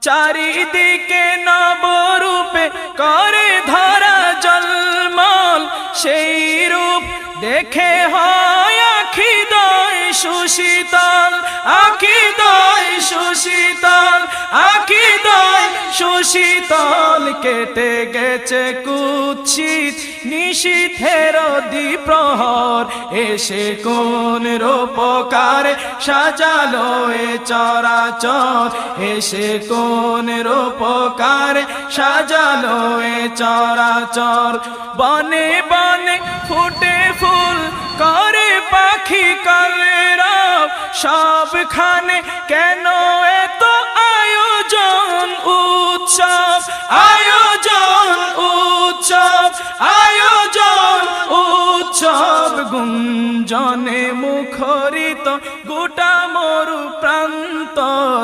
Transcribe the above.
চারিদিকে নবরূপে করে ধরা জলমল, সেই রূপ দেখে হয় আখিদয় সুশীতল, আখিদয় সুশীতল, আখিদয় সুশীতল। কেটে গেছে কুৎসিত নিশীথের দ্বিপ্রহর, এসে কোন রূপকারে সাজালো এ চরাচর, এসে কোন রূপকারে সাজালো এ চরাচর। বনে বনে ফুটে ফুল করে পাখি কলরব, সবখানে কেন এত আয়োজন উৎসব, আয়োজন উৎসব, আয়োজন উৎসব। গুঞ্জনে মুখরিত গোটা মরু প্রান্তর,